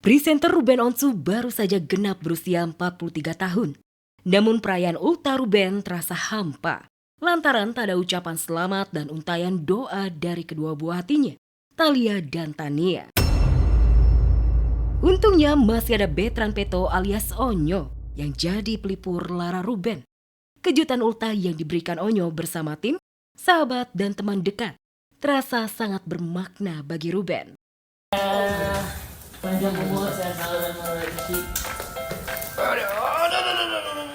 Presenter Ruben Onsu baru saja genap berusia 43 tahun. Namun perayaan Ulta Ruben terasa hampa, lantaran tak ada ucapan selamat dan untayan doa dari kedua buah hatinya, Thalia dan Tania. Untungnya masih ada Betran Peto alias Onyo yang jadi pelipur lara Ruben. Kejutan ulta yang diberikan Onyo bersama tim, sahabat dan teman dekat terasa sangat bermakna bagi Ruben. Panjang umur, sehat selalu dan rezeki.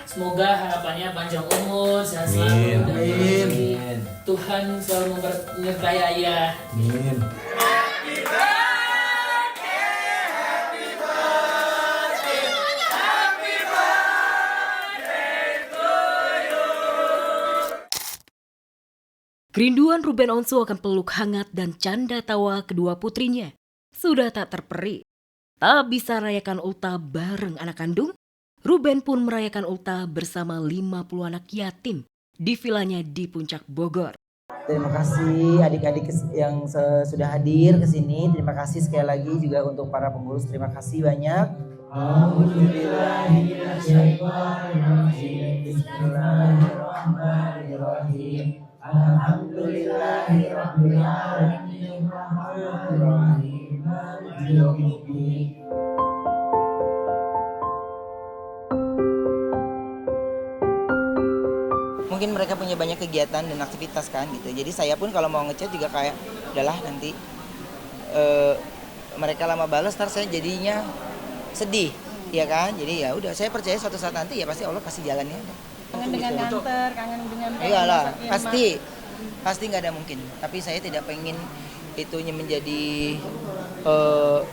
Semoga harapannya panjang umur, sehat selalu dan rezeki. Tuhan selalu menyertai ayah. Amin. Kerinduan Ruben Onsu akan peluk hangat dan canda tawa kedua putrinya sudah tak terperi. Tak bisa rayakan ulta bareng anak kandung, Ruben pun merayakan ulta bersama 50 anak yatim di vilanya di Puncak Bogor. Terima kasih adik-adik yang sudah hadir ke sini. Terima kasih sekali lagi juga untuk para pengurus. Terima kasih banyak. Bismillahirrahmanirrahim. Alhamdulillahirrahmanirrahim. Mungkin mereka punya banyak kegiatan dan aktivitas kan gitu. Jadi saya pun kalau mau ngechat juga kayak udahlah nanti mereka lama balas ntar saya jadinya sedih, ya kan? Jadi ya udah saya percaya suatu saat nanti ya pasti Allah kasih jalannya. Kangen dengan kantor, kangen dengan iyalah, pasti nggak ada mungkin. Tapi saya tidak pengen itunya menjadi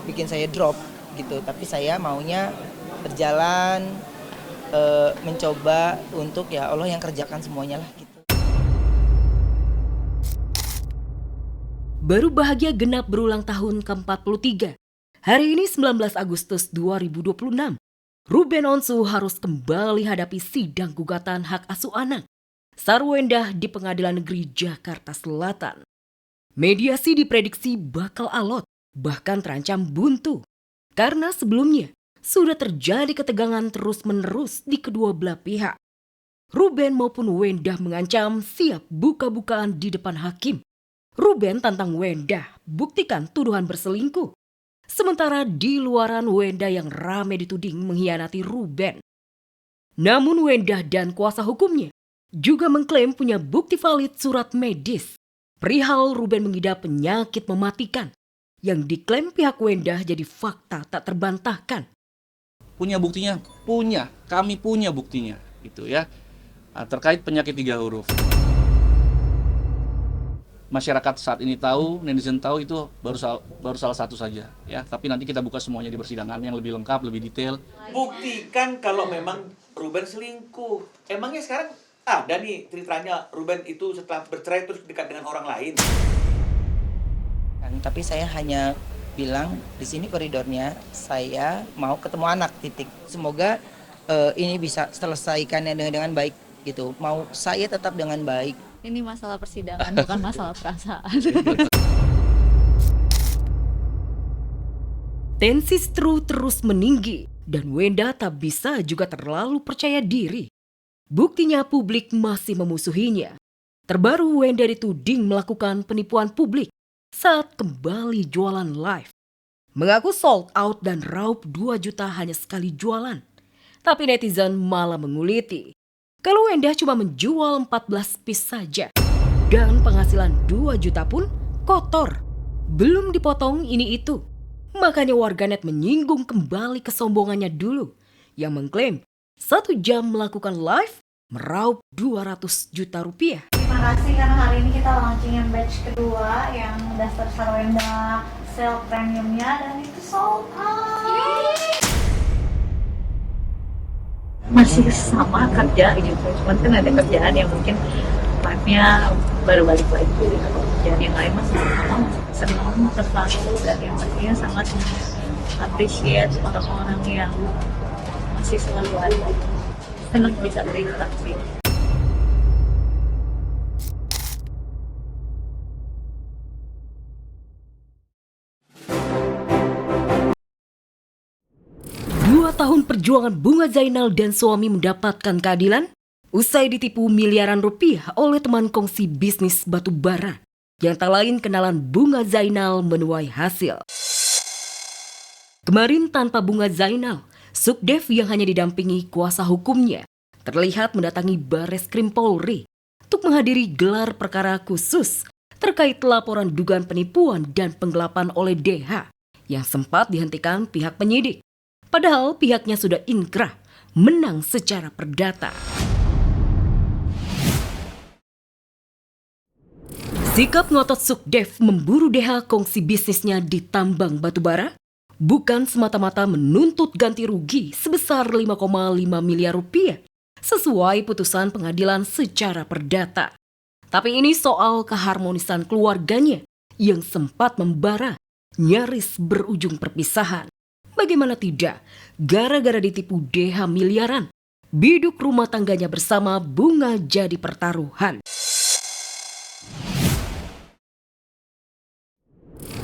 bikin saya drop gitu. Tapi saya maunya berjalan, mencoba untuk ya Allah yang kerjakan semuanya lah gitu. Baru bahagia genap berulang tahun ke-43. Hari ini 19 Agustus 2026. Ruben Onsu harus kembali hadapi sidang gugatan hak asuh anak Sarwendah di Pengadilan Negeri Jakarta Selatan. Mediasi diprediksi bakal alot, bahkan terancam buntu. Karena sebelumnya sudah terjadi ketegangan terus-menerus di kedua belah pihak. Ruben maupun Wendah mengancam siap buka-bukaan di depan hakim. Ruben tantang Wendah, buktikan tuduhan berselingkuh. Sementara di luaran Wendah yang ramai dituding mengkhianati Ruben. Namun Wendah dan kuasa hukumnya juga mengklaim punya bukti valid surat medis perihal Ruben mengidap penyakit mematikan yang diklaim pihak Wendah jadi fakta tak terbantahkan. Punya buktinya? Punya. Kami punya buktinya, gitu ya. Terkait penyakit 3 huruf. Masyarakat saat ini tahu, netizen tahu itu baru salah satu saja, ya. Tapi nanti kita buka semuanya di persidangan yang lebih lengkap, lebih detail. Buktikan kalau memang Ruben selingkuh. Emangnya sekarang ada nih ceritanya Ruben itu setelah bercerai terus dekat dengan orang lain? Tapi saya hanya bilang di sini koridornya saya mau ketemu anak titik. Semoga ini bisa selesaikannya dengan baik gitu. Mau saya tetap dengan baik. Ini masalah persidangan, bukan masalah perasaan. Tensi seteru terus meninggi dan Wendah tak bisa juga terlalu percaya diri. Buktinya publik masih memusuhinya. Terbaru Wendah dituding melakukan penipuan publik saat kembali jualan live. Mengaku sold out dan raup 2 juta hanya sekali jualan. Tapi netizen malah menguliti. Kalau Wendah cuma menjual 14 piece saja. Dan penghasilan 2 juta pun kotor. Belum dipotong ini itu. Makanya warganet menyinggung kembali kesombongannya dulu. Yang mengklaim 1 jam melakukan live meraup 200 juta rupiah. Terima kasih karena hari ini kita launching yang batch kedua yang dasar Sarwendah sale premiumnya dan itu sold out. Masih sama kerja gitu, cuman kan ada kerjaan yang mungkin live-nya baru balik lagi. Kerjaan yang lain masih sama, senang, terbantu, dan yang pastinya sangat appreciate orang-orang yang masih selalu ada. Senang bisa berinteraksi. tahun perjuangan Bunga Zainal dan suami mendapatkan keadilan usai ditipu miliaran rupiah oleh teman kongsi bisnis batu bara yang tak lain kenalan Bunga Zainal menuai hasil. Kemarin tanpa Bunga Zainal, Sukdev yang hanya didampingi kuasa hukumnya terlihat mendatangi Barreskrim Polri untuk menghadiri gelar perkara khusus terkait laporan dugaan penipuan dan penggelapan oleh DH yang sempat dihentikan pihak penyidik. Padahal pihaknya sudah inkrah menang secara perdata. Sikap ngotot Sukdev memburu DH kongsi bisnisnya di tambang batubara bukan semata-mata menuntut ganti rugi sebesar 5,5 miliar rupiah sesuai putusan pengadilan secara perdata. Tapi ini soal keharmonisan keluarganya yang sempat membara, nyaris berujung perpisahan. Bagaimana tidak, gara-gara ditipu DH miliaran, biduk rumah tangganya bersama Bunga jadi pertaruhan.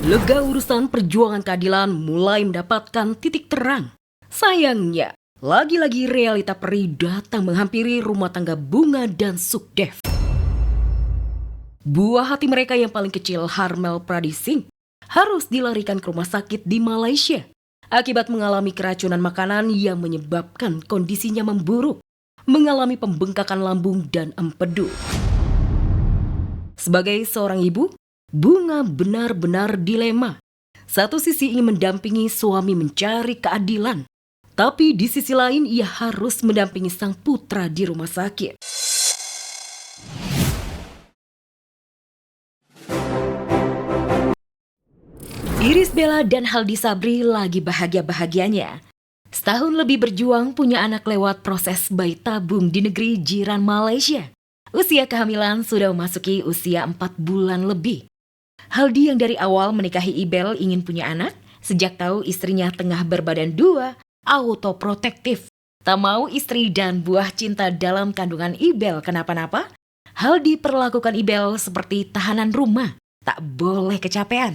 Lega urusan perjuangan keadilan mulai mendapatkan titik terang. Sayangnya, lagi-lagi realita perih datang menghampiri rumah tangga Bunga dan Sukdev. Buah hati mereka yang paling kecil, Harmel Pradising, harus dilarikan ke rumah sakit di Malaysia akibat mengalami keracunan makanan yang menyebabkan kondisinya memburuk, mengalami pembengkakan lambung dan empedu. Sebagai seorang ibu, Bunga benar-benar dilema. Satu sisi ingin mendampingi suami mencari keadilan, tapi di sisi lain ia harus mendampingi sang putra di rumah sakit. Irish Bella dan Haldi Sabri lagi bahagia-bahagianya. Setahun lebih berjuang punya anak lewat proses bayi tabung di negeri jiran Malaysia. Usia kehamilan sudah memasuki usia 4 bulan lebih. Haldi yang dari awal menikahi Ibel ingin punya anak, sejak tahu istrinya tengah berbadan 2, autoprotektif. Tak mau istri dan buah cinta dalam kandungan Ibel kenapa-napa, Haldi perlakukan Ibel seperti tahanan rumah, tak boleh kecapean.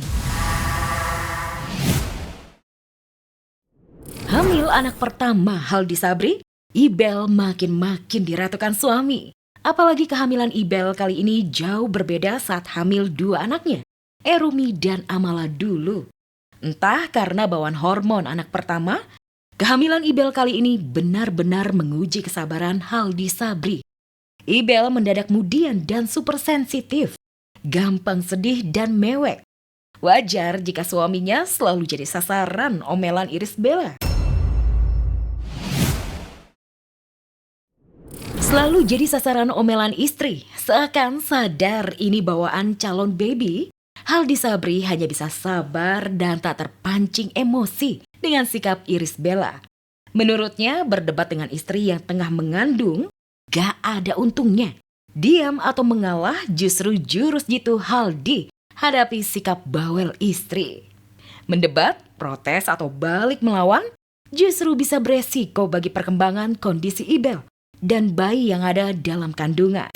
Hamil anak pertama Haldi Sabri, Ibel makin diratukan suami. Apalagi kehamilan Ibel kali ini jauh berbeda saat hamil 2 anaknya, Erumi dan Amala dulu. Entah karena bawaan hormon anak pertama, kehamilan Ibel kali ini benar-benar menguji kesabaran Haldi Sabri. Ibel mendadak mudian dan super sensitif, gampang sedih dan mewek. Wajar jika suaminya selalu jadi sasaran omelan Irish Bella. Selalu jadi sasaran omelan istri, seakan sadar ini bawaan calon baby, Haldi Sabri hanya bisa sabar dan tak terpancing emosi dengan sikap Irish Bella. Menurutnya berdebat dengan istri yang tengah mengandung gak ada untungnya. Diam atau mengalah justru jurus jitu Haldi hadapi sikap bawel istri. Mendebat, protes atau balik melawan justru bisa beresiko bagi perkembangan kondisi Ibel dan bayi yang ada dalam kandungan.